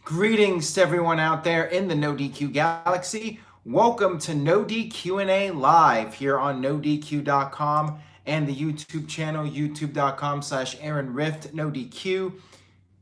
Greetings to everyone out there in the NoDQ galaxy. Welcome to NoDQ&A Live here on NoDQ.com and the YouTube channel, youtube.com/AaronRift NoDQ.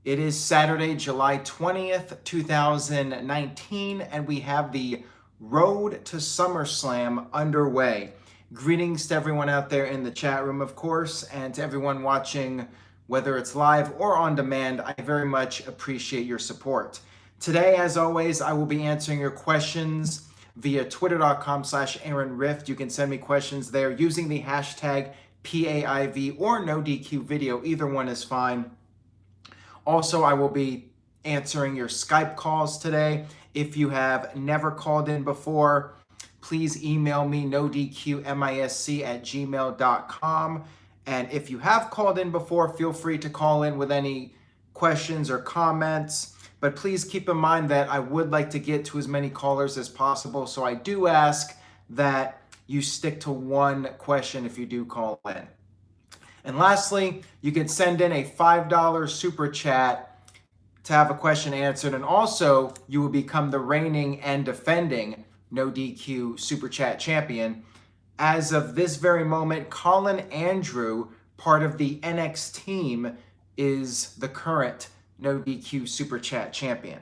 It is Saturday, July 20th, 2019, and we have the Road to SummerSlam underway. Greetings to everyone out there in the chat room, of course, and to everyone watching, whether it's live or on demand. I very much appreciate your support. Today, as always, I will be answering your questions via twitter.com/AaronRift. You can send me questions there using the hashtag PAIV or NoDQVideo. Either one is fine. Also, I will be answering your Skype calls today. If you have never called in before, please email me nodqmisc@gmail.com. And if you have called in before, feel free to call in with any questions or comments. But please keep in mind that I would like to get to as many callers as possible. So I do ask that you stick to one question if you do call in. And lastly, you can send in a $5 super chat to have a question answered. And also, you will become the reigning and defending NoDQ Super Chat champion. As of this very moment, Colin Andrew, part of the NXT team, is the current NoDQ Super Chat champion.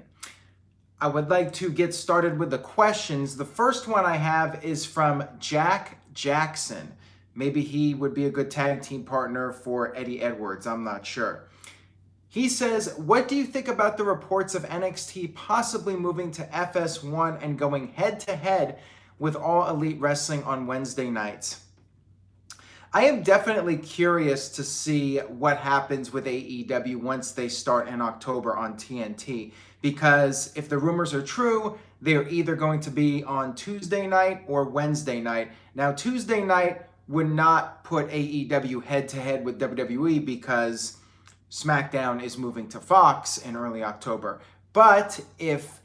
I would like to get started with the questions. The first one I have is from Jack Jackson. Maybe he would be a good tag team partner for Eddie Edwards. I'm not sure. He says, what do you think about the reports of NXT possibly moving to FS1 and going head-to-head with All Elite Wrestling on Wednesday nights? I am definitely curious to see what happens with AEW once they start in October on TNT, because if the rumors are true, they're either going to be on Tuesday night or Wednesday night. Now, Tuesday night would not put AEW head-to-head with WWE because SmackDown is moving to Fox in early October. But if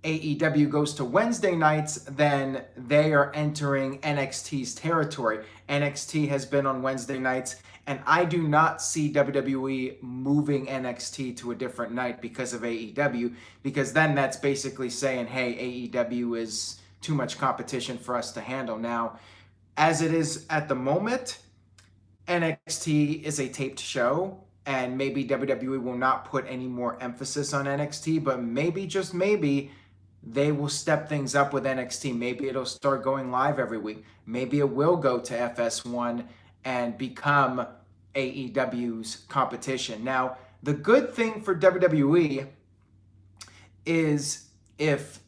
AEW goes to Wednesday nights, then they are entering NXT's territory. NXT has been on Wednesday nights, and I do not see WWE moving NXT to a different night because of AEW, because then that's basically saying, hey, AEW is too much competition for us to handle. Now, as it is at the moment, NXT is a taped show, and maybe WWE will not put any more emphasis on NXT, but maybe, just maybe, they will step things up with NXT. Maybe it'll start going live every week. Maybe it will go to FS1 and become AEW's competition. Now, the good thing for WWE is if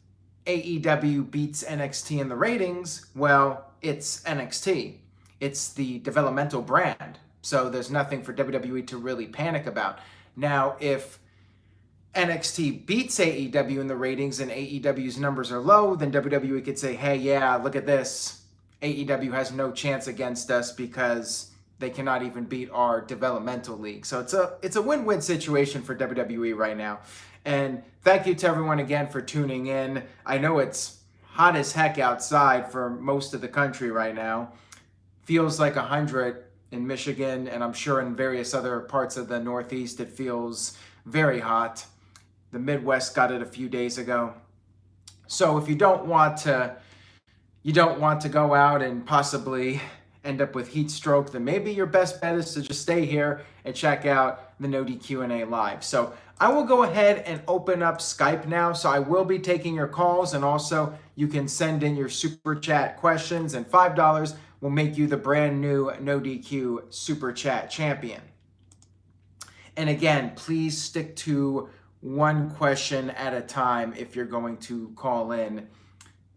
AEW beats NXT in the ratings, well, it's NXT. It's the developmental brand. So there's nothing for WWE to really panic about. Now, if NXT beats AEW in the ratings and AEW's numbers are low, then WWE could say, hey, yeah, look at this. AEW has no chance against us because they cannot even beat our developmental league. So it's a win-win situation for WWE right now. And thank you to everyone again for tuning in. I know it's hot as heck outside for most of the country right now. Feels like 100 in Michigan, and I'm sure in various other parts of the Northeast it feels very hot. The Midwest got it a few days ago. So if you don't want to go out and possibly end up with heat stroke, then maybe your best bet is to just stay here and check out the NoDQ&A Live. So I will go ahead and open up Skype now. So I will be taking your calls, and also you can send in your super chat questions, and $5 will make you the brand new NoDQ Super Chat champion. And again, please stick to one question at a time if you're going to call in.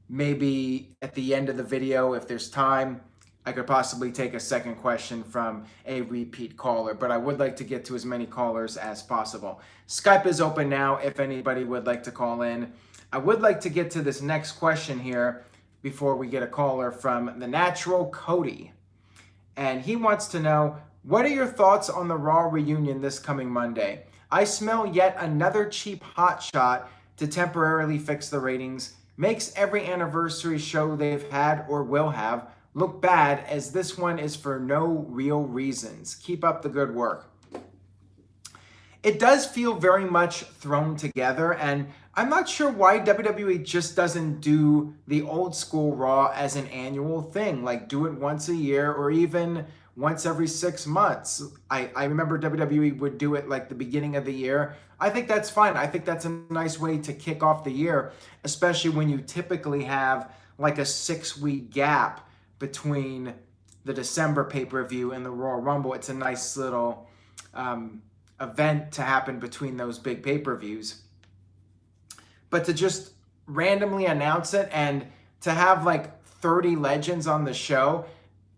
Maybe at the end of the video, if there's time, I could possibly take a second question from a repeat caller, but I would like to get to as many callers as possible. Skype is open now if anybody would like to call in. I would like to get to this next question here before we get a caller from the Natural Cody. And he wants to know, what are your thoughts on the Raw reunion this coming Monday? I smell yet another cheap hotshot to temporarily fix the ratings. Makes every anniversary show they've had or will have look bad, as this one is for no real reasons. Keep up the good work. it does feel very much thrown together, and I'm not sure why WWE just doesn't do the old school Raw as an annual thing, like do it once a year or even once every 6 months. I remember WWE would do it like the beginning of the year. I think that's fine. I think that's a nice way to kick off the year, especially when you typically have like a 6-week gap between the December pay-per-view and the Royal Rumble. It's a nice little event to happen between those big pay-per-views. But to just randomly announce it and to have like 30 legends on the show,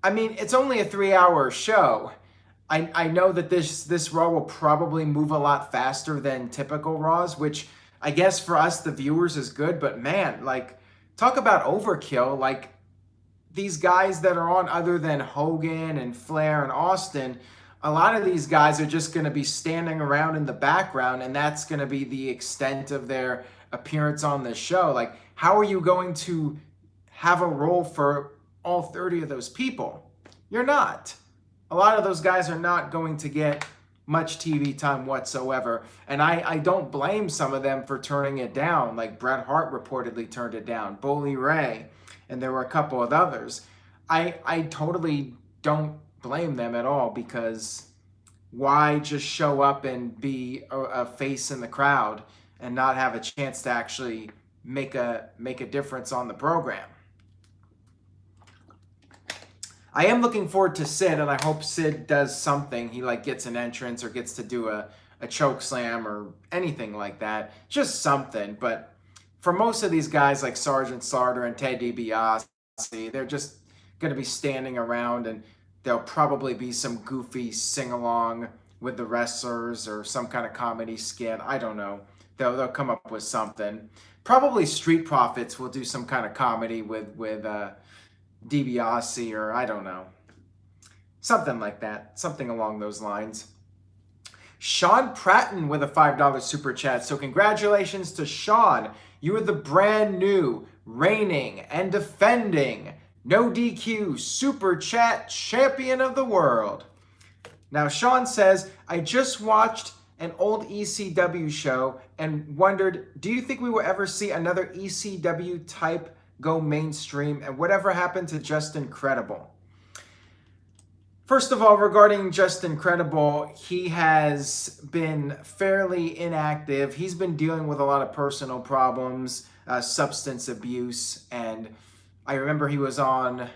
I mean, it's only a 3-hour show. I know that this Raw will probably move a lot faster than typical Raws, which I guess for us, the viewers, is good. But man, like, talk about overkill. Like, these guys that are on, other than Hogan and Flair and Austin, a lot of these guys are just going to be standing around in the background, and that's going to be the extent of their appearance on the show. Like, how are you going to have a role for all 30 of those people? You're not. A lot of those guys are not going to get much TV time whatsoever. And I don't blame some of them for turning it down. Like Bret Hart reportedly turned it down, Bully Ray, and there were a couple of others. I totally don't blame them at all, because why just show up and be a face in the crowd and not have a chance to actually make a difference on the program? I am looking forward to Sid, and I hope Sid does something. He like gets an entrance or gets to do a choke slam or anything like that. Just something. But for most of these guys like Sergeant Slaughter and Ted DiBiase, they're just going to be standing around, and there'll probably be some goofy sing-along with the wrestlers or some kind of comedy skit. I don't know. They'll come up with something. Probably Street Profits will do some kind of comedy with DiBiase, or I don't know. Something like that. Something along those lines. Sean Pratton with a $5 super chat. So congratulations to Sean. You are the brand new, reigning, and defending No DQ super chat champion of the world. Now Sean says, I just watched an old ECW show and wondered, do you think we will ever see another ECW type go mainstream, and whatever happened to Justin Credible? First of all, regarding Justin Credible, he has been fairly inactive. He's been dealing with a lot of personal problems, substance abuse, and I remember he was on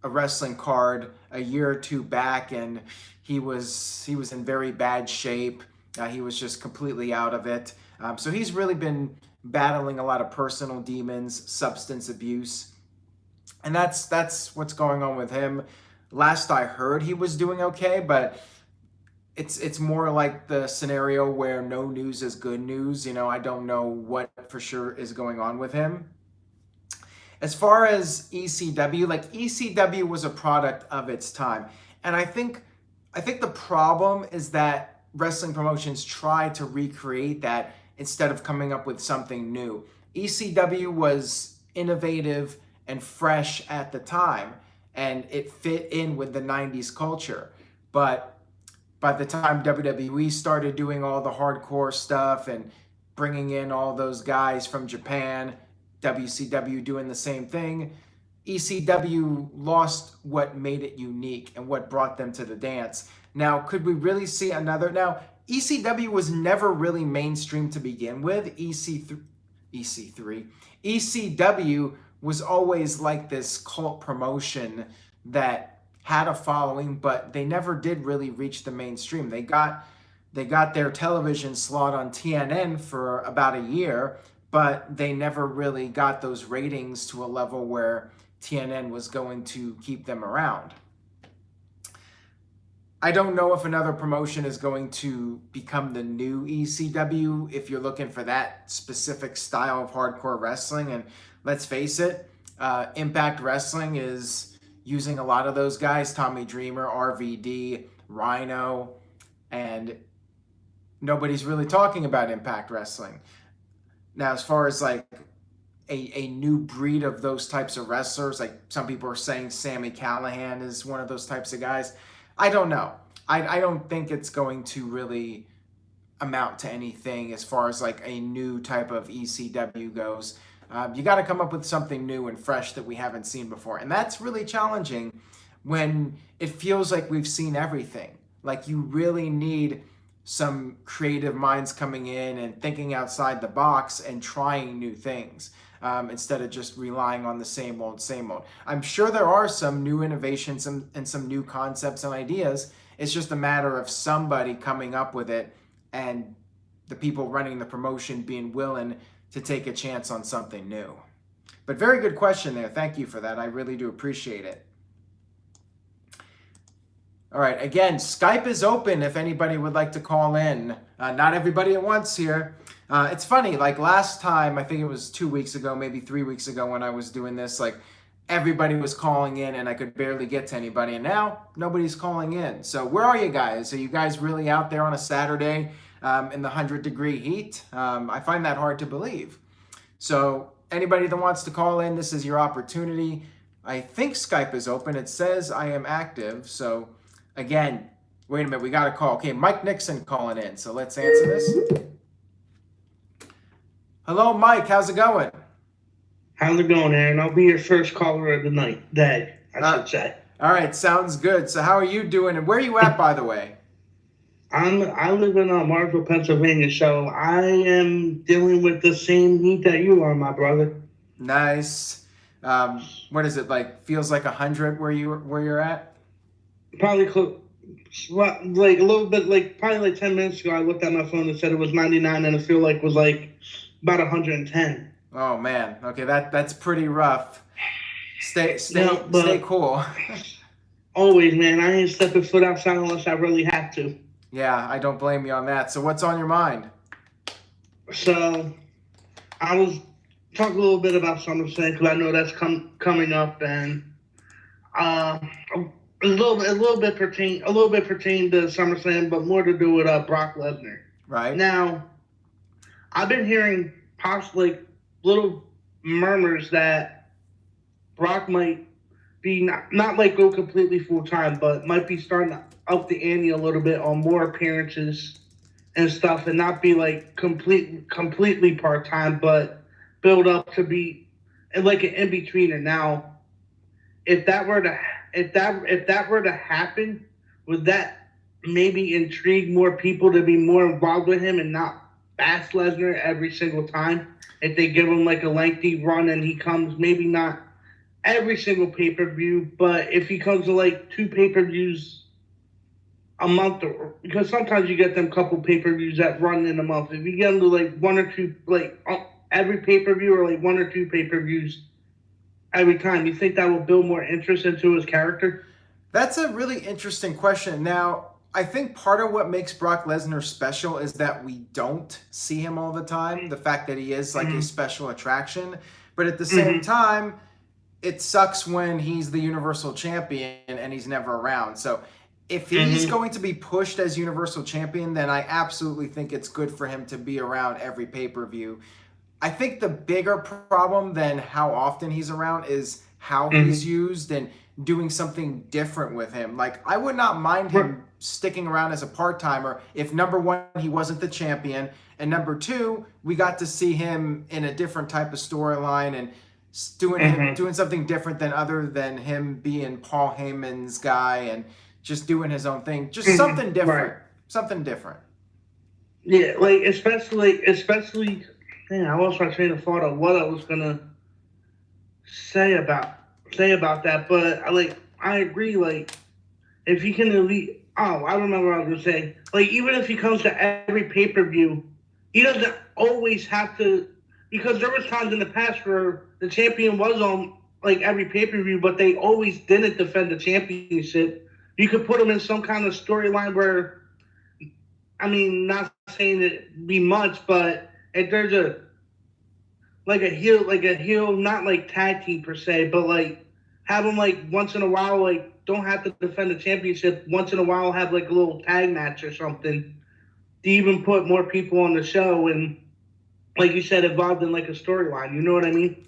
a wrestling card a year or two back, and he was in very bad shape. He was just completely out of it. So he's really been battling a lot of personal demons, substance abuse, and that's what's going on with him. Last I heard, he was doing okay, but it's more like the scenario where no news is good news. You know, I don't know what for sure is going on with him. As far as ECW, like ECW was a product of its time, and I think the problem is that wrestling promotions try to recreate that instead of coming up with something new. ECW was innovative and fresh at the time, and it fit in with the 90s culture. But by the time WWE started doing all the hardcore stuff and bringing in all those guys from Japan, WCW doing the same thing, ECW lost what made it unique and what brought them to the dance. Now, could we really see another? Now, ECW was never really mainstream to begin with. ECW was always like this cult promotion that had a following, but they never did really reach the mainstream. They got their television slot on TNN for about a year, but they never really got those ratings to a level where TNN was going to keep them around. I don't know if another promotion is going to become the new ECW if you're looking for that specific style of hardcore wrestling. And let's face it, Impact Wrestling is using a lot of those guys, Tommy Dreamer, RVD, Rhino, and nobody's really talking about Impact Wrestling. Now, as far as like a new breed of those types of wrestlers, like some people are saying Sami Callihan is one of those types of guys. I don't know. I don't think it's going to really amount to anything as far as like a new type of ECW goes. You got to come up with something new and fresh that we haven't seen before. And that's really challenging when it feels like we've seen everything. Like you really need some creative minds coming in and thinking outside the box and trying new things instead of just relying on the same old, same old. I'm sure there are some new innovations and some new concepts and ideas. It's just a matter of somebody coming up with it and the people running the promotion being willing to take a chance on something new. But very good question there. Thank you for that. I really do appreciate it. All right, again, Skype is open if anybody would like to call in. Not everybody at once here. It's funny, like last time, I think it was 2 weeks ago, maybe 3 weeks ago when I was doing this, like everybody was calling in and I could barely get to anybody. And now nobody's calling in. So where are you guys? Are you guys really out there on a Saturday in the 100-degree heat? I find that hard to believe. So anybody that wants to call in, this is your opportunity. I think Skype is open. It says I am active. So again, wait a minute, we got a call. Okay, Mike Nixon calling in. So let's answer this. Hello, Mike. How's it going? How's it going, Aaron? I'll be your first caller of the day, I should say. All right, sounds good. So how are you doing? And where are you at, by the way? I live in Marshall, Pennsylvania, so I am dealing with the same heat that you are, my brother. Nice. What is it like? Feels like 100 where you're at? Probably like a little bit, like probably like 10 minutes ago. I looked at my phone and said it was 99, and it feel like it was like about 110. Oh man. Okay, that's pretty rough. Stay cool. Always, man. I ain't stepping foot outside unless I really have to. Yeah, I don't blame you on that. So what's on your mind? So I was talking a little bit about SummerSlam because I know that's coming up, and a little bit pertain to SummerSlam, but more to do with Brock Lesnar. Right. Now, I've been hearing possibly little murmurs that Brock might be not like go completely full time, but might be starting to up the ante a little bit on more appearances and stuff, and not be like completely part time, but build up to be like an in betweener. Now, if that were to happen, would that maybe intrigue more people to be more involved with him and not bash Lesnar every single time? If they give him like a lengthy run and he comes, maybe not every single pay-per-view, but if he comes to like 2 pay-per-views a month, because sometimes you get them couple pay-per-views that run in a month. If you get them to like 1 or 2, like every pay-per-view or like 1 or 2 pay-per-views every time, you think that will build more interest into his character? That's a really interesting question. Now, I think part of what makes Brock Lesnar special is that we don't see him all the time. The fact that he is like a special attraction. But at the same time, it sucks when he's the Universal Champion and he's never around. So if he's going to be pushed as Universal Champion, then I absolutely think it's good for him to be around every pay-per-view. I think the bigger problem than how often he's around is how he's used and doing something different with him. Like, I would not mind him sticking around as a part-timer if, number one, he wasn't the champion, and number two, we got to see him in a different type of storyline and doing something different than him being Paul Heyman's guy and just doing his own thing. Just something different. Right. Something different. Yeah, like especially man, I lost my train of thought of what I was gonna say about that, but I agree. Like, if he can I remember what I was gonna say. Like, even if he comes to every pay-per-view, he doesn't always have to, because there was times in the past where the champion was on like every pay-per-view, but they always didn't defend the championship. You could put him in some kind of storyline where, I mean, not saying it be much, but if there's a heel, not like tag team per se, but like have him like once in a while, like don't have to defend the championship. Once in a while, have like a little tag match or something to even put more people on the show and, like you said, involved in like a storyline. You know what I mean?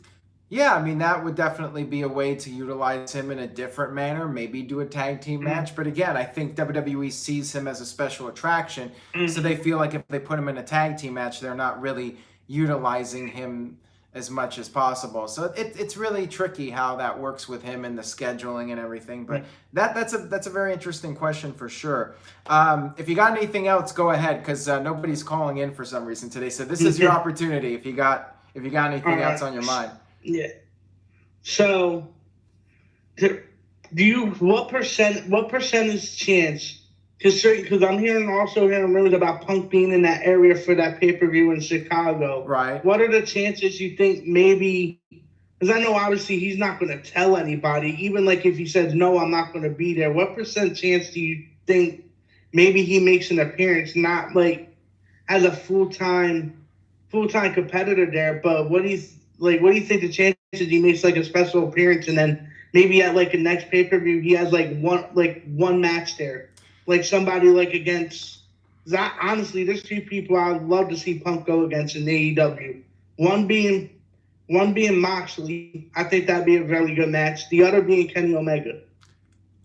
Yeah, I mean, that would definitely be a way to utilize him in a different manner, maybe do a tag team match. But again, I think WWE sees him as a special attraction. So they feel like if they put him in a tag team match, they're not really utilizing him as much as possible. So it's really tricky how that works with him and the scheduling and everything. But that's a very interesting question for sure. If you got anything else, go ahead, because nobody's calling in for some reason today. So this is your opportunity if you got anything else on your mind. Yeah. So, do you what percentage chance? Because I'm also hearing rumors about Punk being in that area for that pay-per-view in Chicago. Right. What are the chances you think maybe? Because I know obviously he's not going to tell anybody. Even like if he says no, I'm not going to be there. What percent chance do you think maybe he makes an appearance, not like as a full-time competitor there, but what do you think the chances he makes like a special appearance, and then maybe at like a next pay-per-view he has like one match there, like somebody like against. Honestly, there's two people I'd love to see Punk go against in AEW. One being Moxley. I think that'd be a very good match. The other being Kenny Omega.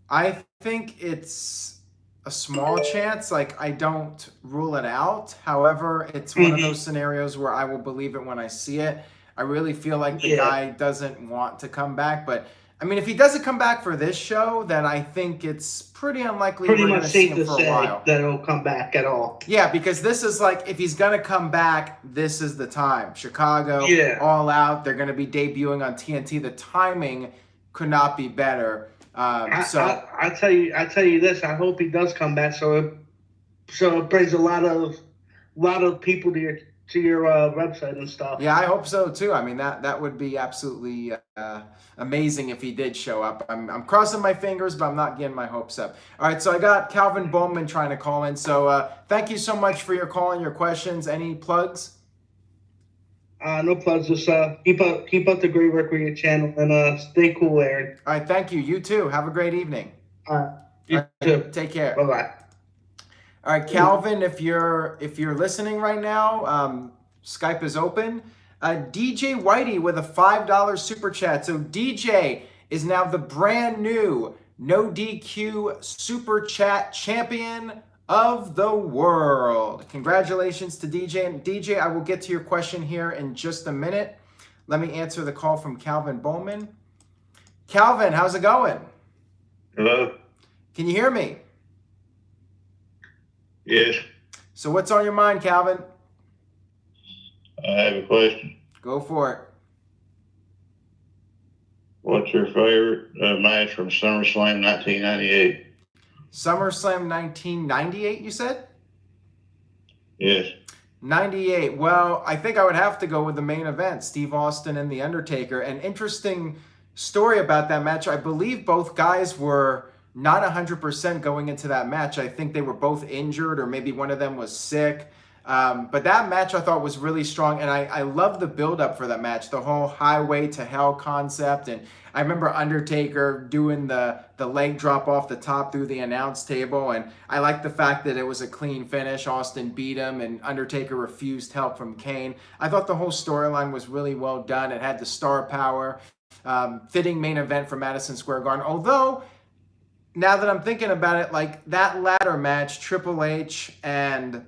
I think it's a small chance. Like, I don't rule it out. However, it's one of those scenarios where I will believe it when I see it. I really feel like the guy doesn't want to come back. But, I mean, if he doesn't come back for this show, then I think it's pretty unlikely we're going to see him for a while. That he'll come back at all. Yeah, because this is like, if he's going to come back, this is the time. Chicago, All Out, they're going to be debuting on TNT. The timing could not be better. I tell you this. I hope he does come back, so it brings a lot of people to your website and stuff. Yeah, I hope so too. I mean, that would be absolutely amazing if he did show up. I'm crossing my fingers, but I'm not getting my hopes up. All right, so I got Calvin Bowman trying to call in. So thank you so much for your call and your questions. Any plugs? No plugs. Just keep up the great work with your channel, and stay cool, Aaron. All right, thank you. You too. Have a great evening. You too. Take care. Bye-bye. All right, Calvin, if you're listening right now, Skype is open. DJ Whitey with a $5 super chat. So DJ is now the brand new No DQ super chat champion of the world. Congratulations to DJ. And DJ, I will get to your question here in just a minute. Let me answer the call from Calvin Bowman. Calvin, how's it going? Hello? Can you hear me? Yes. So what's on your mind, Calvin? I have a question. Go for it. What's your favorite match from SummerSlam 1998? SummerSlam 1998, you said? Yes. 98. Well, I think I would have to go with the main event, Steve Austin and The Undertaker. An interesting story about that match. I believe both guys were not 100% going into that match. I think they were both injured, or maybe one of them was sick. But that match I thought was really strong, and I love the build-up for that match, the whole Highway to Hell concept. And I remember Undertaker doing the leg drop off the top through the announce table, and I like the fact that it was a clean finish. Austin beat him, and Undertaker refused help from Kane. I thought the whole storyline was really well done. It had the star power, fitting main event for Madison Square Garden. Although, now that I'm thinking about it, like that ladder match, Triple H and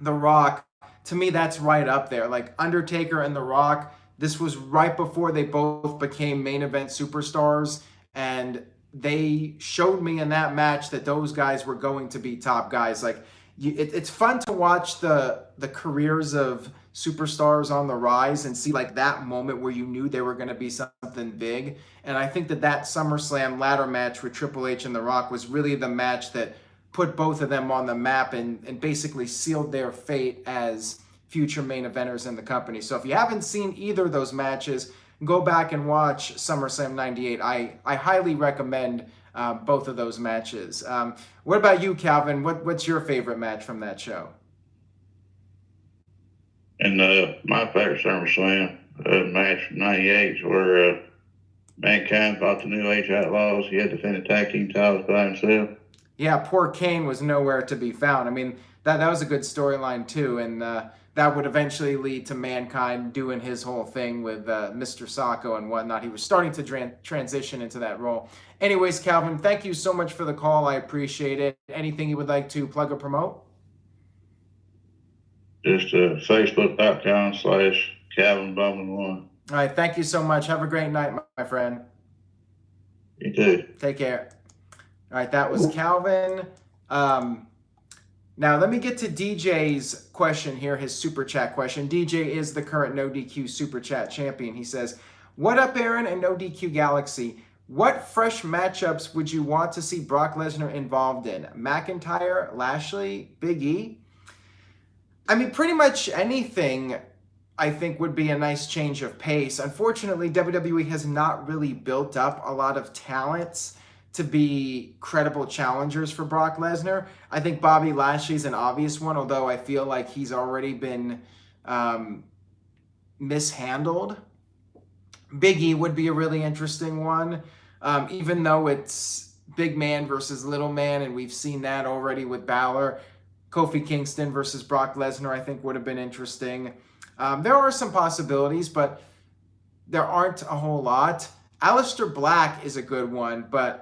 The Rock, to me, that's right up there. Like Undertaker and The Rock, this was right before they both became main event superstars, and they showed me in that match that those guys were going to be top guys. Like, it's fun to watch the careers of superstars on the rise and see like that moment where you knew they were going to be something big. And I think that SummerSlam ladder match with Triple H and The Rock was really the match that put both of them on the map and basically sealed their fate as future main eventers in the company. So if you haven't seen either of those matches, go back and watch SummerSlam 98. I highly recommend both of those matches. What about you, Calvin? What's your favorite match from that show? And my favorite SummerSlam match from 98 is where Mankind fought the New Age Outlaws. He had to defend the tag team titles by himself. Yeah, poor Kane was nowhere to be found. I mean, that was a good storyline too. And that would eventually lead to Mankind doing his whole thing with Mr. Sacco and whatnot. He was starting to transition into that role. Anyways, Calvin, thank you so much for the call. I appreciate it. Anything you would like to plug or promote? Just Facebook.com/Calvin Bowman 1. All right, thank you so much. Have a great night, my friend. You too. Take care. All right, that was Calvin. Now, let me get to DJ's question here, his super chat question. DJ is the current No DQ super chat champion. He says, what up, Aaron and No DQ Galaxy? What fresh matchups would you want to see Brock Lesnar involved in? McIntyre, Lashley, Big E? I mean, pretty much anything I think would be a nice change of pace. Unfortunately, WWE has not really built up a lot of talents to be credible challengers for Brock Lesnar. I think Bobby Lashley's an obvious one, although I feel like he's already been mishandled. Big E would be a really interesting one, even though it's big man versus little man, and we've seen that already with Balor. Kofi Kingston versus Brock Lesnar, I think, would have been interesting. There are some possibilities, but there aren't a whole lot. Aleister Black is a good one, but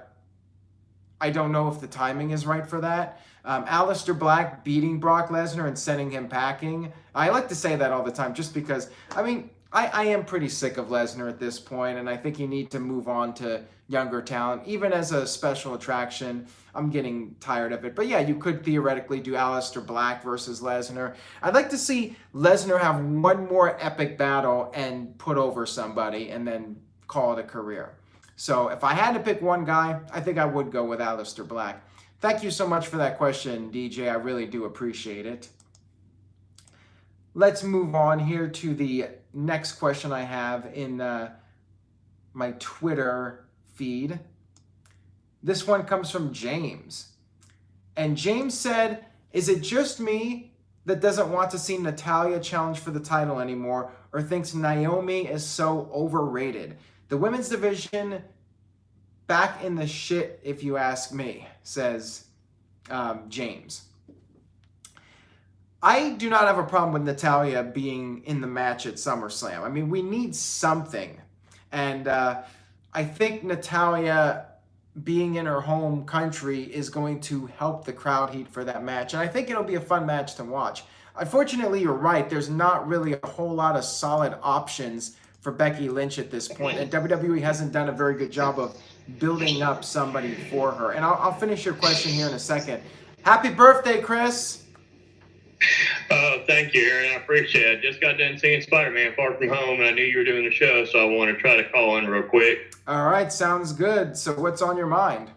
I don't know if the timing is right for that. Aleister Black beating Brock Lesnar and sending him packing. I like to say that all the time just because, I mean, I am pretty sick of Lesnar at this point, and I think you need to move on to younger talent. Even as a special attraction, I'm getting tired of it. But yeah, you could theoretically do Aleister Black versus Lesnar. I'd like to see Lesnar have one more epic battle and put over somebody and then call it a career. So if I had to pick one guy, I think I would go with Aleister Black. Thank you so much for that question, DJ. I really do appreciate it. Let's move on here to the next question I have in my Twitter feed. This one comes from James. And James said, is it just me that doesn't want to see Natalya challenge for the title anymore or thinks Naomi is so overrated? The women's division back in the shit, if you ask me, says James. I do not have a problem with Natalya being in the match at SummerSlam. I mean, we need something. And I think Natalya being in her home country is going to help the crowd heat for that match. And I think it'll be a fun match to watch. Unfortunately, you're right. There's not really a whole lot of solid options for Becky Lynch at this point. And WWE hasn't done a very good job of building up somebody for her. And I'll finish your question here in a second. Happy birthday, Chris. Oh, thank you, Aaron. I appreciate it. Just got done seeing Spider-Man Far From Home, and I knew you were doing the show, so I want to try to call in real quick. All right, sounds good. So what's on your mind?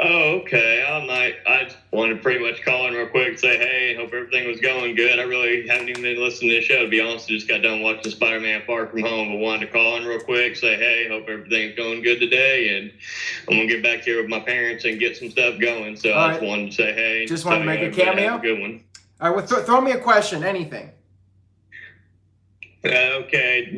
Oh, okay. I just wanted to pretty much call in real quick and say, hey, hope everything was going good. I really haven't even been listening to the show, to be honest. I just got done watching Spider-Man Far From Home, but wanted to call in real quick, say, hey, hope everything's going good today, and I'm going to get back here with my parents and get some stuff going. So I just wanted to say, hey. Just want to make a cameo? Have a good one. All right, well, throw me a question, anything. Okay.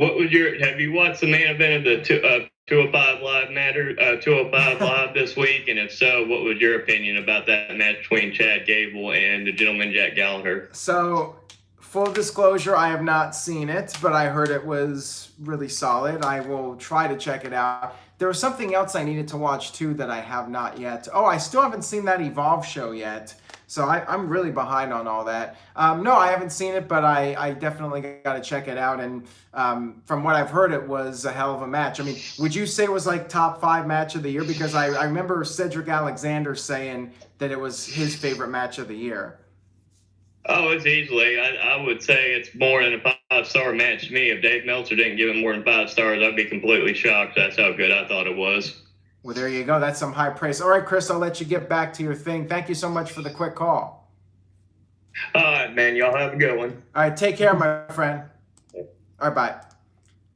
Have you watched the main event of the 205 Live this week? And if so, what was your opinion about that match between Chad Gable and the gentleman Jack Gallagher? So, full disclosure, I have not seen it, but I heard it was really solid. I will try to check it out. There was something else I needed to watch too that I have not yet. Oh, I still haven't seen that Evolve show yet. So I'm really behind on all that. No, I haven't seen it, but I definitely got to check it out. And from what I've heard, it was a hell of a match. I mean, would you say it was like top 5 match of the year? Because I remember Cedric Alexander saying that it was his favorite match of the year. Oh, it's easily. I would say it's more than a 5-star match to me. If Dave Meltzer didn't give it more than 5 stars, I'd be completely shocked. That's how good I thought it was. Well, there you go. That's some high praise. All right, Chris, I'll let you get back to your thing. Thank you so much for the quick call. All right, man. Y'all have a good one. All right, take care, my friend. All right, bye. All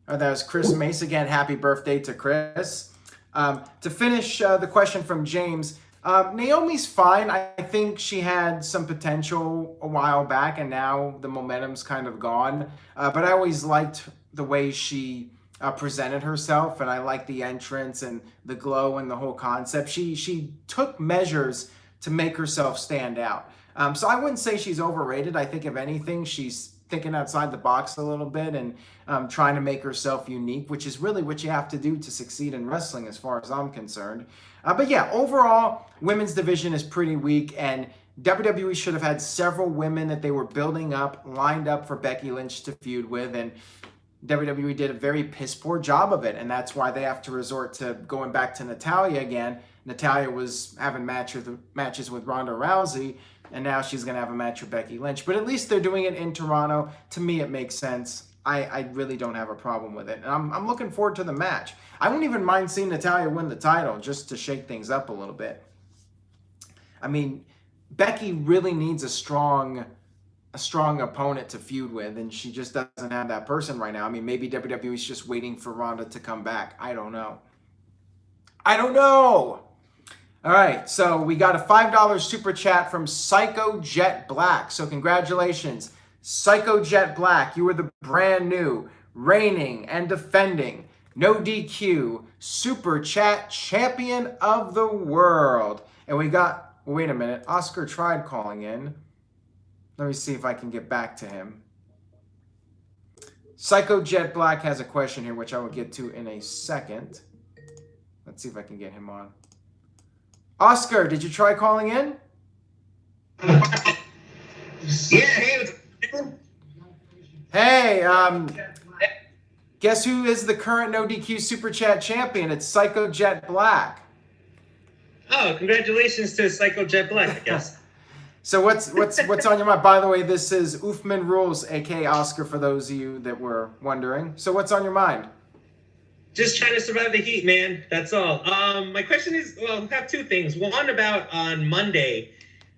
right, that was Chris Mace again. Happy birthday to Chris. To finish the question from James, Naomi's fine. I think she had some potential a while back, and now the momentum's kind of gone. But I always liked the way she presented herself, and I like the entrance and the glow and the whole concept. She took measures to make herself stand out. So I wouldn't say she's overrated. I think if anything, she's thinking outside the box a little bit and trying to make herself unique, which is really what you have to do to succeed in wrestling as far as I'm concerned. But yeah, overall, women's division is pretty weak, and WWE should have had several women that they were building up, lined up for Becky Lynch to feud with, and WWE did a very piss poor job of it, and that's why they have to resort to going back to Natalya again. Natalya was having matches with Ronda Rousey, and now she's going to have a match with Becky Lynch. But at least they're doing it in Toronto. To me, it makes sense. I really don't have a problem with it. And I'm looking forward to the match. I wouldn't even mind seeing Natalya win the title just to shake things up a little bit. I mean, Becky really needs a strong opponent to feud with, and she just doesn't have that person right now. I mean, maybe WWE's just waiting for Ronda to come back. I don't know. All right, so we got a $5 super chat from Psycho Jet Black. So congratulations, Psycho Jet Black. You were the brand new, reigning, and defending No DQ super chat champion of the world. And we got, wait a minute, Oscar tried calling in. Let me see if I can get back to him. Psycho Jet Black has a question here, which I will get to in a second. Let's see if I can get him on. Oscar, did you try calling in? Yeah, Hey, guess who is the current No DQ Super Chat champion? It's Psycho Jet Black. Oh, congratulations to Psycho Jet Black, I guess. So what's on your mind? By the way, this is Oofman Rules, aka Oscar, for those of you that were wondering. So what's on your mind? Just trying to survive the heat, man. That's all. My question is, well, I have two things. One about on Monday.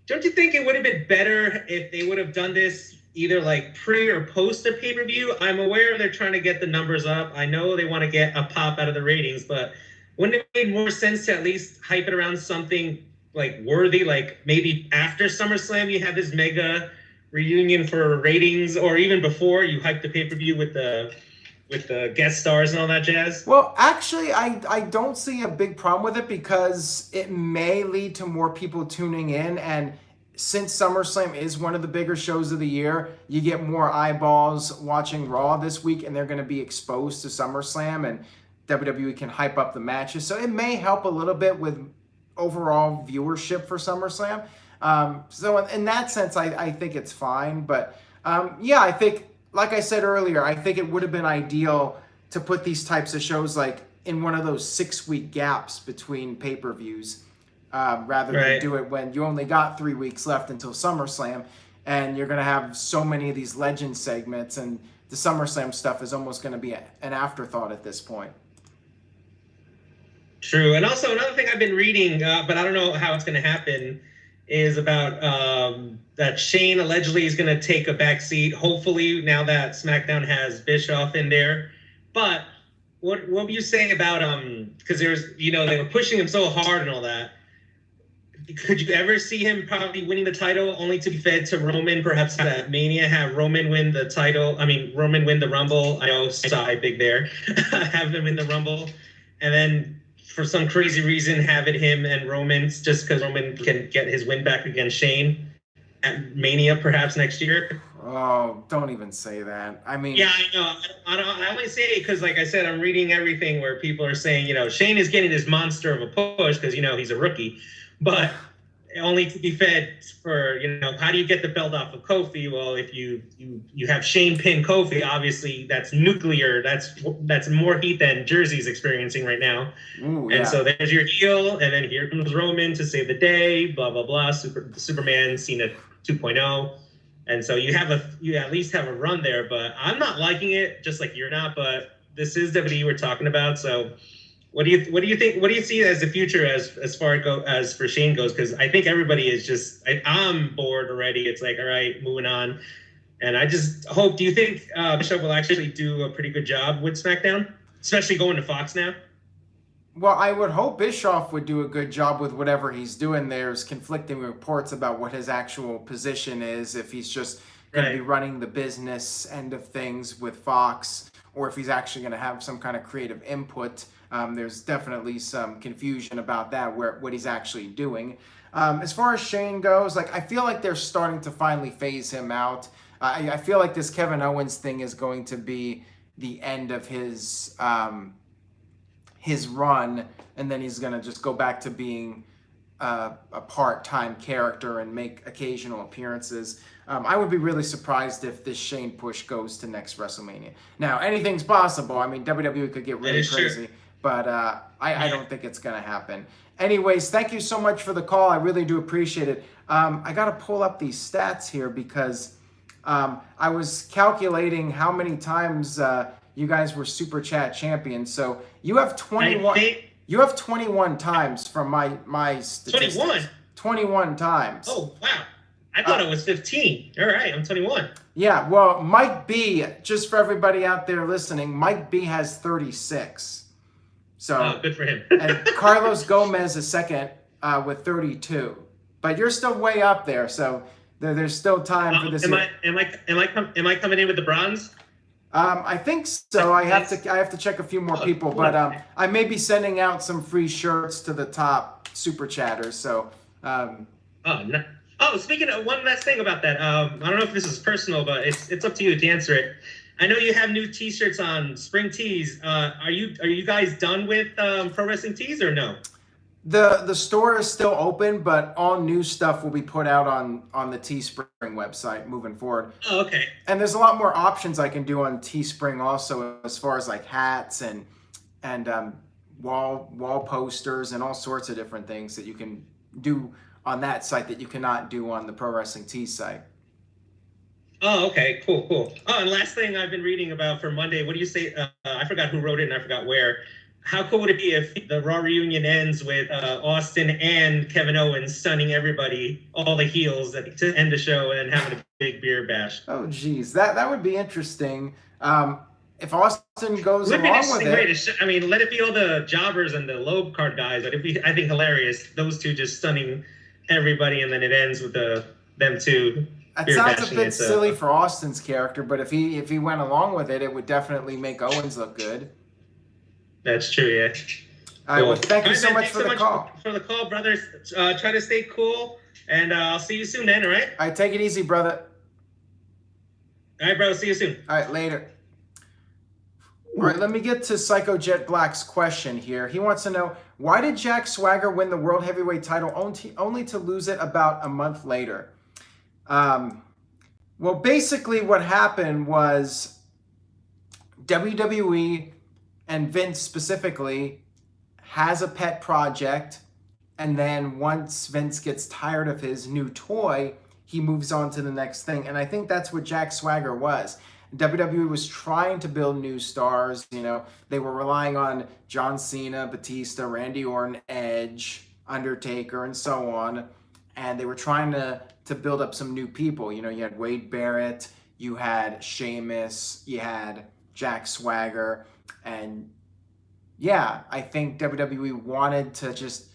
Don't you think it would have been better if they would have done this either like pre or post a pay-per-view? I'm aware they're trying to get the numbers up. I know they want to get a pop out of the ratings, but wouldn't it make more sense to at least hype it around something like worthy, like maybe after SummerSlam you have this mega reunion for ratings, or even before you hype the pay-per-view with the guest stars and all that jazz? Well, actually, I don't see a big problem with it because it may lead to more people tuning in. And since SummerSlam is one of the bigger shows of the year, you get more eyeballs watching Raw this week, and they're going to be exposed to SummerSlam, and WWE can hype up the matches. So it may help a little bit with overall viewership for SummerSlam. So in that sense, I think it's fine. But yeah, I think, like I said earlier, I think it would have been ideal to put these types of shows like in one of those 6-week gaps between pay-per-views rather than do it when you only got 3 weeks left until SummerSlam, and you're going to have so many of these legend segments, and the SummerSlam stuff is almost going to be an afterthought at this point. True. And also another thing I've been reading, but I don't know how it's going to happen, is about that Shane allegedly is going to take a back seat, hopefully, now that SmackDown has Bischoff in there. But what were you saying about, because there's, they were pushing him so hard and all that. Could you ever see him probably winning the title only to be fed to Roman, perhaps at Mania, have Roman win the title? Roman win the Rumble. I know, sigh, big there. Have him win the Rumble. And then for some crazy reason, have it him and Roman, just because Roman can get his win back against Shane at Mania, perhaps next year. Oh, don't even say that. I mean, yeah, I know. I only say it because, like I said, I'm reading everything where people are saying, Shane is getting this monster of a push because, he's a rookie, but only to be fed for, how do you get the belt off of Kofi? Well, if you have Shane pin Kofi, obviously that's nuclear. That's more heat than Jersey's experiencing right now. Ooh, yeah. And so there's your heel, and then here comes Roman to save the day, blah, blah, blah, Superman, Cena 2.0. And so you at least have a run there, but I'm not liking it, just like you're not, but this is WWE we're talking about, so what do you think? What do you see as the future as far as for Shane goes? Because I think everybody is just I'm bored already. It's like, all right, moving on. And I just hope. Do you think Bischoff will actually do a pretty good job with SmackDown, especially going to Fox now? Well, I would hope Bischoff would do a good job with whatever he's doing. There's conflicting reports about what his actual position is. If he's just going to be running the business end of things with Fox, or if he's actually going to have some kind of creative input. There's definitely some confusion about that, what he's actually doing. As far as Shane goes, like, I feel like they're starting to finally phase him out. I feel like this Kevin Owens thing is going to be the end of his run, and then he's going to just go back to being a part-time character and make occasional appearances. I would be really surprised if this Shane push goes to next WrestleMania. Now, anything's possible. I mean, WWE could get really crazy, but I don't think it's going to happen. Anyways, thank you so much for the call. I really do appreciate it. I got to pull up these stats here because I was calculating how many times you guys were Super Chat champions. So you have 21. You have 21 times from my statistics. 21? 21 times. Oh, wow. I thought it was 15. All right, I'm 21. Yeah, well, Mike B, just for everybody out there listening, Mike B has 36. So good for him. And Carlos Gomez is second with 32. But you're still way up there, so there's still time for this. Am I coming in with the bronze? I think so. I have to check a few more people, but I may be sending out some free shirts to the top super chatters. So. Speaking of one last thing about that, I don't know if this is personal, but it's up to you to answer it. I know you have new T-shirts on Spring Tees. Are you guys done with Pro Wrestling Tees or no? The store is still open, but all new stuff will be put out on the Teespring website moving forward. Oh, okay. And there's a lot more options I can do on Teespring also, as far as like hats and wall posters and all sorts of different things that you can do on that site that you cannot do on the Pro Wrestling Tees site. Oh, okay, cool. Oh, and last thing I've been reading about for Monday, what do you say? I forgot who wrote it and I forgot where. How cool would it be if the Raw reunion ends with Austin and Kevin Owens stunning everybody, all the heels, to end the show and having a big beer bash? Oh, geez, that would be interesting. If Austin goes along with it, let it be all the jobbers and the low card guys. That'd be, I think, hilarious. Those two just stunning everybody, and then it ends with them two. That sounds a bit silly for Austin's character, but if he went along with it, it would definitely make Owens look good. That's true, yeah. All right, well, thank you so much for the call. For the call, brothers. Try to stay cool, and I'll see you soon then, all right? All right, take it easy, brother. All right, bro, see you soon. All right, later. All right, let me get to Psycho Jet Black's question here. He wants to know, why did Jack Swagger win the World Heavyweight title only to lose it about a month later? Well, basically what happened was WWE and Vince specifically has a pet project, and then once Vince gets tired of his new toy, he moves on to the next thing. And I think that's what Jack Swagger was. WWE was trying to build new stars. You know, they were relying on John Cena, Batista, Randy Orton, Edge, Undertaker, and so on. And they were trying to build up some new people. You know, you had Wade Barrett, you had Sheamus, you had Jack Swagger. And yeah, I think WWE wanted to just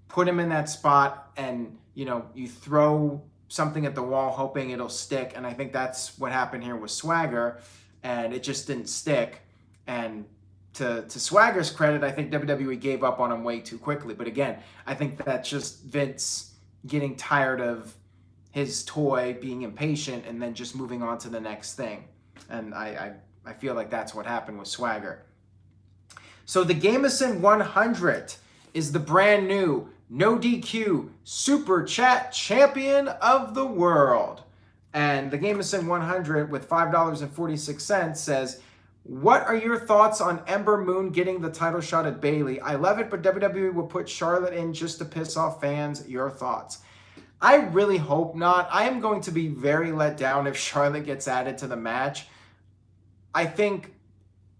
put him in that spot, and, you know, you throw something at the wall hoping it'll stick. And I think that's what happened here with Swagger, and it just didn't stick. And to Swagger's credit, I think WWE gave up on him way too quickly. But again, I think that's just Vince getting tired of his toy, being impatient, and then just moving on to the next thing. And I feel like that's what happened with Swagger. So the Gameson 100 is the brand new NoDQ Super Chat Champion of the World. And the Gameson 100 with $5.46 says, what are your thoughts on Ember Moon getting the title shot at Bayley? I love it, but WWE will put Charlotte in just to piss off fans. Your thoughts? I really hope not. I am going to be very let down if Charlotte gets added to the match. I think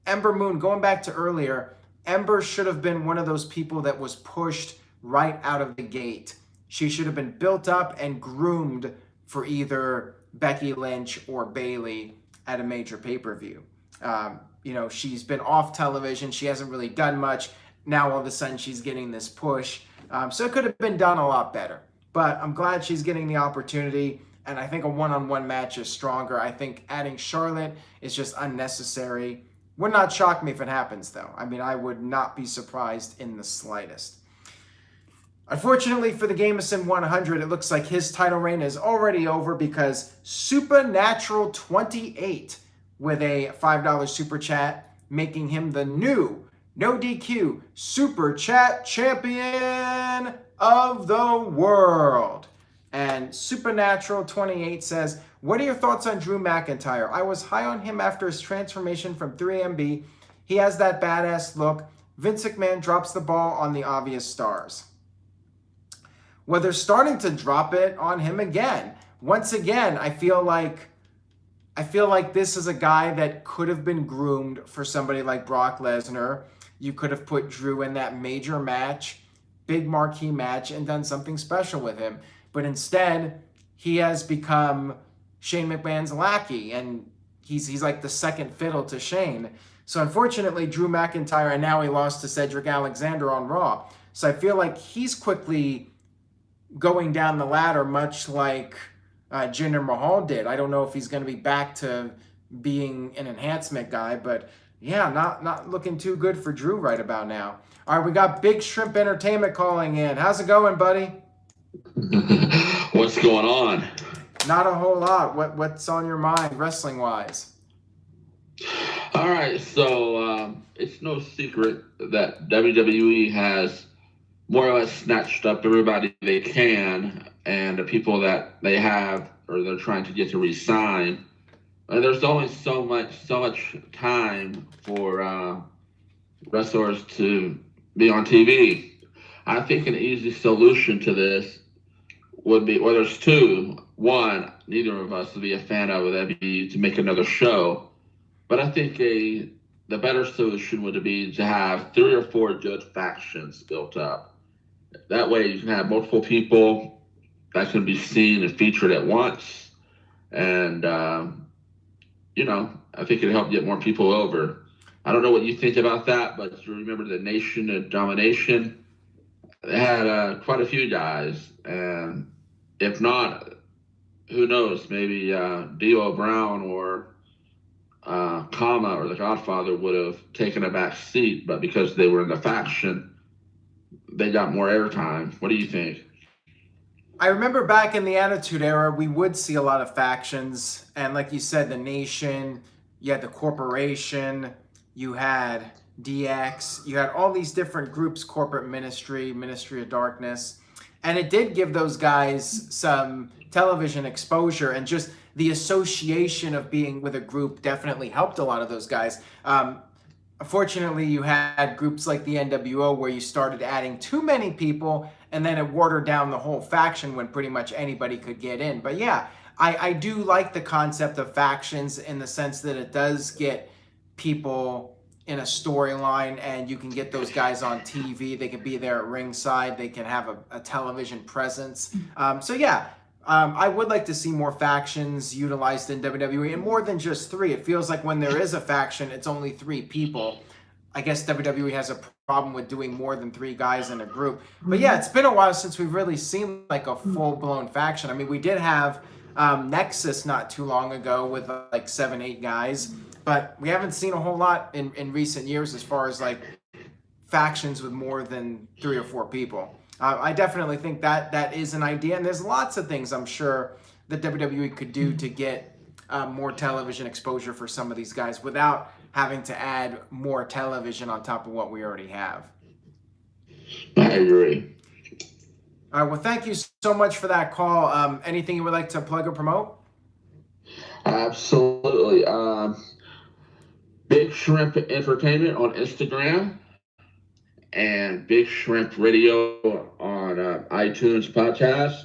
Ember Moon, going back to earlier, Ember should have been one of those people that was pushed right out of the gate. She should have been built up and groomed for either Becky Lynch or Bayley at a major pay-per-view. You know, she's been off television. She hasn't really done much. Now all of a sudden she's getting this push. So it could have been done a lot better. But I'm glad she's getting the opportunity. And I think a one-on-one match is stronger. I think adding Charlotte is just unnecessary. Would not shock me if it happens, though. I mean, I would not be surprised in the slightest. Unfortunately for the Gameson 100, it looks like his title reign is already over because Supernatural 28 with a $5 super chat, making him the new No DQ Super Chat Champion of the World. And Supernatural 28 says, what are your thoughts on Drew McIntyre? I was high on him after his transformation from 3MB. He has that badass look. Vince McMahon drops the ball on the obvious stars. Well, they're starting to drop it on him again. Once again, I feel like this is a guy that could have been groomed for somebody like Brock Lesnar. You could have put Drew in that major match, big marquee match, and done something special with him. But instead, he has become Shane McMahon's lackey, and he's like the second fiddle to Shane. So unfortunately, Drew McIntyre, and now he lost to Cedric Alexander on Raw. So I feel like he's quickly going down the ladder, much like Jinder Mahal did. I don't know if he's going to be back to being an enhancement guy, but yeah, not looking too good for Drew right about now. All right, we got Big Shrimp Entertainment calling in. How's it going, buddy? What's going on? Not a whole lot. What's on your mind, wrestling-wise? All right, so it's no secret that WWE has more or less snatched up everybody they can, and the people that they have or they're trying to get to resign. And there's only so much time for wrestlers to be on TV. I think an easy solution to this would be, well, there's two. One, neither of us would be a fan of it. That'd be to make another show. But I think the better solution would be to have 3 or 4 good factions built up. That way you can have multiple people that can be seen and featured at once. And, I think it'd help get more people over. I don't know what you think about that, but you remember the Nation of Domination? They had quite a few guys. And if not, who knows, maybe D.O. Brown or Kama or the Godfather would have taken a back seat, but because they were in the faction, they got more airtime. What do you think? I remember back in the Attitude Era, we would see a lot of factions. And like you said, the Nation, you had the Corporation, you had DX, you had all these different groups, Corporate Ministry, Ministry of Darkness. And it did give those guys some television exposure, and just the association of being with a group definitely helped a lot of those guys. Unfortunately, you had groups like the NWO where you started adding too many people, and then it watered down the whole faction when pretty much anybody could get in. But yeah, I do like the concept of factions in the sense that it does get people in a storyline, and you can get those guys on TV. They can be there at ringside. They can have a television presence. So yeah, I would like to see more factions utilized in WWE, and more than just 3. It feels like when there is a faction, it's only 3 people. I guess WWE has a problem with doing more than 3 guys in a group. But yeah, it's been a while since we've really seen like a full-blown faction. I mean, we did have Nexus not too long ago with like 7, 8 guys, but we haven't seen a whole lot in recent years as far as like factions with more than 3 or 4 people. I definitely think that is an idea, and there's lots of things I'm sure that WWE could do to get more television exposure for some of these guys without having to add more television on top of what we already have. I agree. All right, well, thank you so much for that call. Anything you would like to plug or promote? Absolutely. Big Shrimp Entertainment on Instagram, and Big Shrimp Radio on iTunes podcast.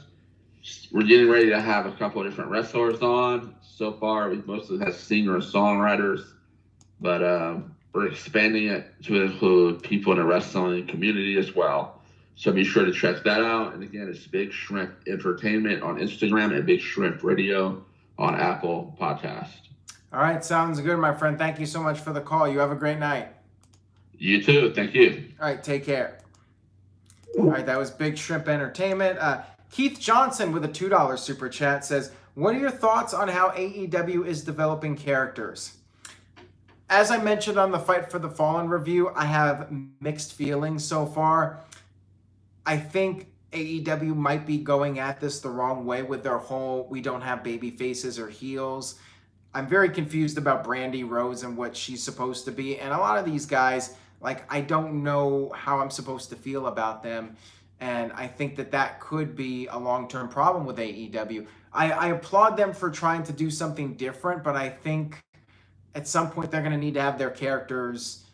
We're getting ready to have a couple of different wrestlers on. So far, we mostly have singer and songwriters, but we're expanding it to include people in the wrestling community as well. So be sure to check that out. And again, it's Big Shrimp Entertainment on Instagram and Big Shrimp Radio on Apple Podcast. All right, sounds good, my friend. Thank you so much for the call. You have a great night. You too. Thank you. All right, take care. All right, that was Big Shrimp Entertainment. Keith Johnson with a $2 super chat says, What are your thoughts on how AEW is developing characters? As I mentioned on the Fight for the Fallen review, I have mixed feelings so far. I think AEW might be going at this the wrong way with their whole we don't have baby faces or heels. I'm very confused about Brandy Rose and what she's supposed to be. And a lot of these guys, like, I don't know how I'm supposed to feel about them. And I think that that could be a long-term problem with AEW. I applaud them for trying to do something different, but I think at some point they're going to need to have their characters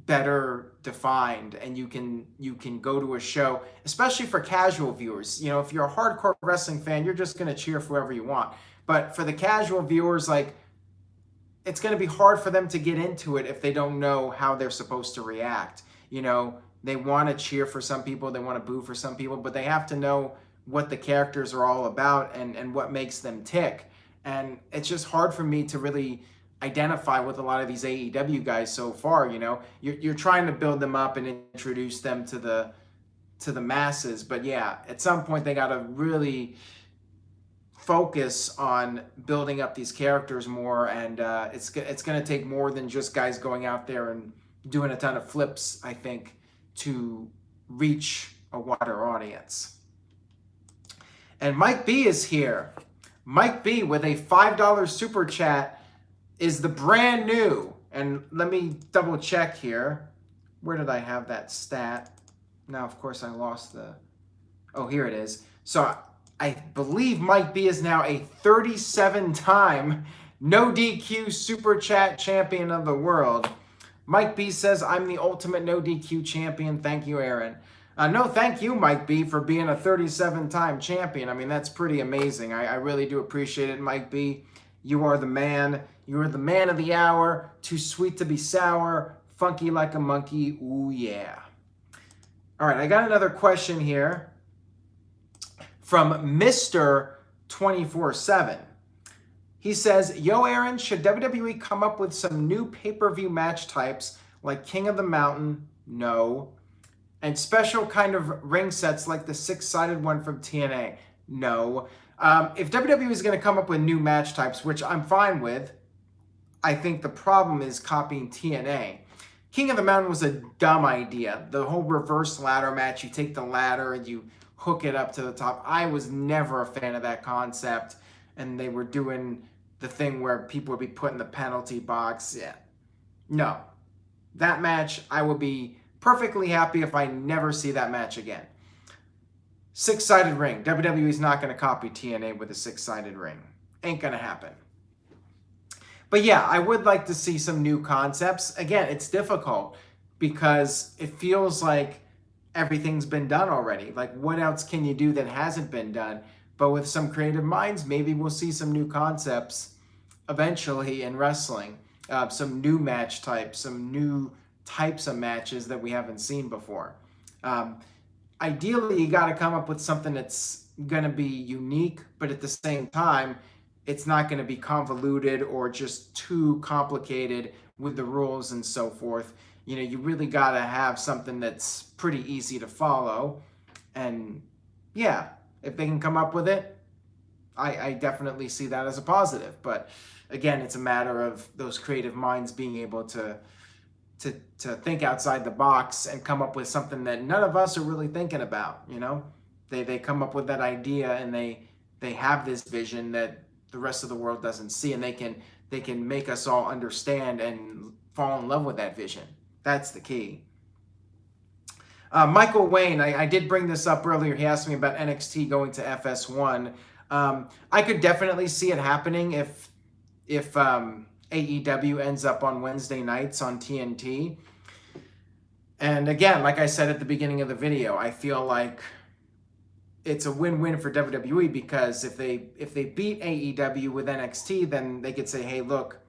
better defined, and you can go to a show, especially for casual viewers. You know, if you're a hardcore wrestling fan, you're just going to cheer for whoever you want. But for the casual viewers, like, it's going to be hard for them to get into it if they don't know how they're supposed to react. You know, they want to cheer for some people, they want to boo for some people, but they have to know what the characters are all about and what makes them tick. And it's just hard for me to really identify with a lot of these AEW guys so far. You know, you're trying to build them up and introduce them to the masses, but yeah, at some point they got to really focus on building up these characters more, and it's going to take more than just guys going out there and doing a ton of flips, I think, to reach a wider audience. And Mike B is here. Mike B with a $5 super chat is the brand new, and let me double check here. Where did I have that stat? Now, of course, I lost oh, here it is. So I believe Mike B is now a 37-time No DQ Super Chat champion of the world. Mike B says, I'm the ultimate No DQ champion. Thank you, Aaron. No, thank you, Mike B, for being a 37-time champion. I mean, that's pretty amazing. I really do appreciate it, Mike B. You are the man. You are the man of the hour. Too sweet to be sour. Funky like a monkey. Ooh, yeah. All right, I got another question here from Mr. 24/7. He says, yo, Aaron, should WWE come up with some new pay-per-view match types like King of the Mountain? No. And special kind of ring sets like the 6-sided one from TNA? No. If WWE is going to come up with new match types, which I'm fine with, I think the problem is copying TNA. King of the Mountain was a dumb idea. The whole reverse ladder match, you take the ladder and you hook it up to the top. I was never a fan of that concept. And they were doing the thing where people would be put in the penalty box. Yeah. No. That match, I will be perfectly happy if I never see that match again. 6-sided ring. WWE's not going to copy TNA with a 6-sided ring. Ain't going to happen. But yeah, I would like to see some new concepts. Again, it's difficult because it feels like everything's been done already. Like, what else can you do that hasn't been done? But with some creative minds, maybe we'll see some new concepts eventually in wrestling. Some new match types, some new types of matches that we haven't seen before. Ideally, you got to come up with something that's going to be unique, but at the same time, it's not going to be convoluted or just too complicated with the rules and so forth. You know, you really got to have something that's pretty easy to follow. And yeah, if they can come up with it, I definitely see that as a positive. But again, it's a matter of those creative minds being able to think outside the box and come up with something that none of us are really thinking about. You know, they come up with that idea and they have this vision that the rest of the world doesn't see, and they can make us all understand and fall in love with that vision. That's the key. Michael Wayne, I did bring this up earlier. He asked me about NXT going to FS1. I could definitely see it happening if AEW ends up on Wednesday nights on TNT. And again, like I said at the beginning of the video, I feel like it's a win-win for WWE, because if they beat AEW with NXT, then they could say, hey, look,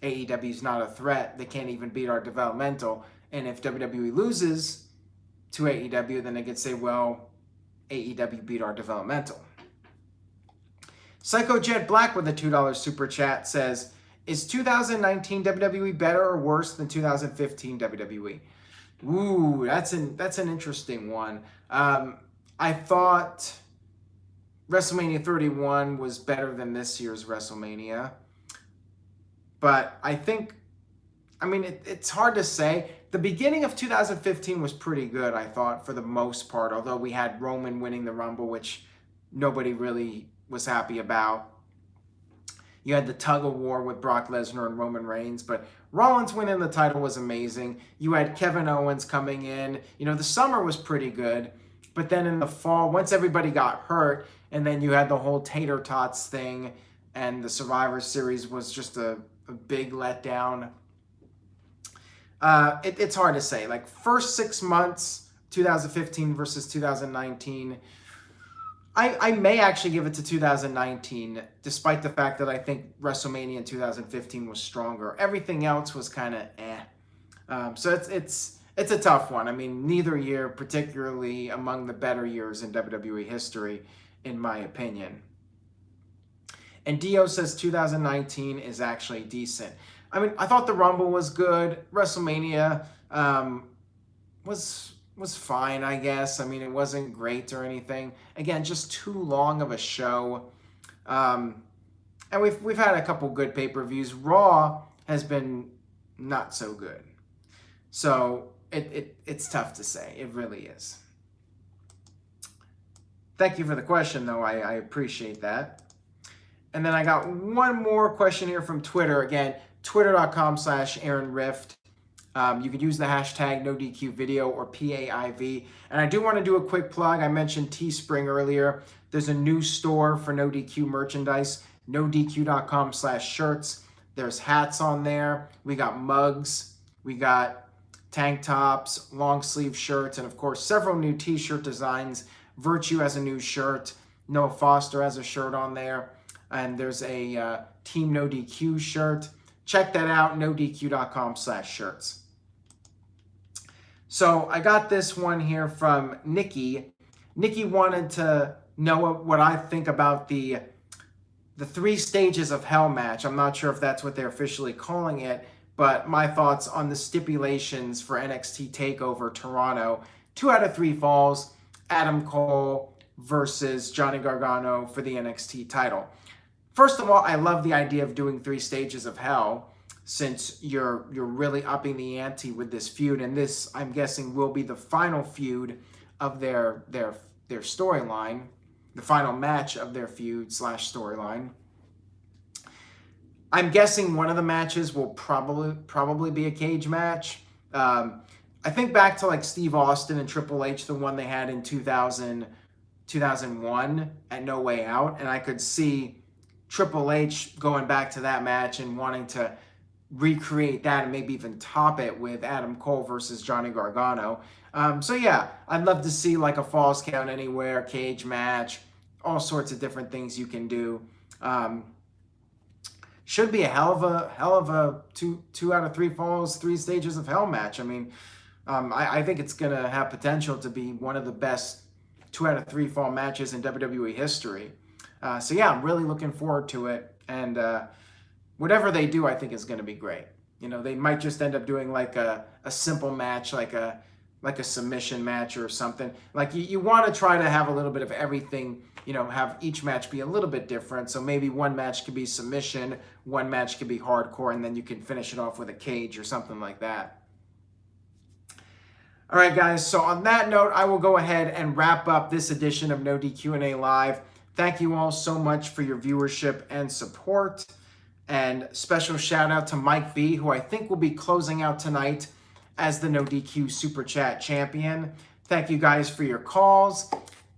AEW's not a threat. They can't even beat our developmental. And if WWE loses to AEW, then they could say, well, AEW beat our developmental. Psycho Jet Black with a $2 super chat says, is 2019 WWE better or worse than 2015 WWE? Ooh, that's an interesting one. I thought WrestleMania 31 was better than this year's WrestleMania. But I think, I mean, it's hard to say. The beginning of 2015 was pretty good, I thought, for the most part, although we had Roman winning the Rumble, which nobody really was happy about. You had the tug of war with Brock Lesnar and Roman Reigns, but Rollins winning the title was amazing. You had Kevin Owens coming in. You know, the summer was pretty good, but then in the fall, once everybody got hurt, and then you had the whole Tater Tots thing, and the Survivor Series was just a big letdown. It's hard to say. Like, first 6 months, 2015 versus 2019, I may actually give it to 2019, despite the fact that I think WrestleMania in 2015 was stronger. Everything else was kind of eh. So it's a tough one. I mean, neither year particularly among the better years in WWE history, in my opinion. And Dio says 2019 is actually decent. I mean, I thought the Rumble was good. WrestleMania was fine, I guess. I mean, it wasn't great or anything. Again, just too long of a show. And we've had a couple good pay-per-views. Raw has been not so good. So it's tough to say. It really is. Thank you for the question, though. I appreciate that. And then I got one more question here from Twitter. Again, twitter.com/AaronRift. You could use the hashtag NoDQVideo or PAIV. And I do want to do a quick plug. I mentioned Teespring earlier. There's a new store for NoDQ merchandise, NoDQ.com/shirts. There's hats on there. We got mugs. We got tank tops, long sleeve shirts, and of course, several new t-shirt designs. Virtue has a new shirt. Noah Foster has a shirt on there. And there's a Team NoDQ shirt. Check that out, NoDQ.com/shirts. So I got this one here from Nikki. Nikki wanted to know what I think about the 3 stages of hell match. I'm not sure if that's what they're officially calling it, but my thoughts on the stipulations for NXT TakeOver Toronto. 2 out of 3 falls. Adam Cole versus Johnny Gargano for the NXT title. First of all, I love the idea of doing 3 stages of hell, since you're really upping the ante with this feud, and this, I'm guessing, will be the final feud of their storyline, the final match of their feud / storyline. I'm guessing one of the matches will probably be a cage match. I think back to like Steve Austin and Triple H, the one they had in 2001 at No Way Out, and I could see Triple H going back to that match and wanting to recreate that and maybe even top it with Adam Cole versus Johnny Gargano. So yeah, I'd love to see like a Falls Count Anywhere, cage match, all sorts of different things you can do. Should be a hell of a 2 out of 3 falls, 3 stages of hell match. I mean, I think it's gonna have potential to be one of the best 2 out of 3 fall matches in WWE history. So yeah, I'm really looking forward to it, and whatever they do, I think is going to be great. You know, they might just end up doing like a simple match, like a submission match or something. Like you want to try to have a little bit of everything. You know, have each match be a little bit different. So maybe one match could be submission, one match could be hardcore, and then you can finish it off with a cage or something like that. All right, guys. So on that note, I will go ahead and wrap up this edition of NoDQ&A Live. Thank you all so much for your viewership and support. And special shout out to Mike V, who I think will be closing out tonight as the NoDQ Super Chat champion. Thank you guys for your calls.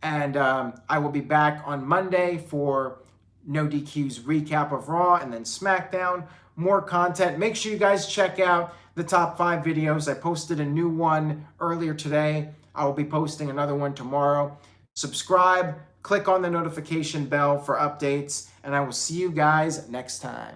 And I will be back on Monday for NoDQ's recap of Raw and then SmackDown. More content. Make sure you guys check out the top 5 videos. I posted a new one earlier today. I will be posting another one tomorrow. Subscribe. Click on the notification bell for updates, and I will see you guys next time.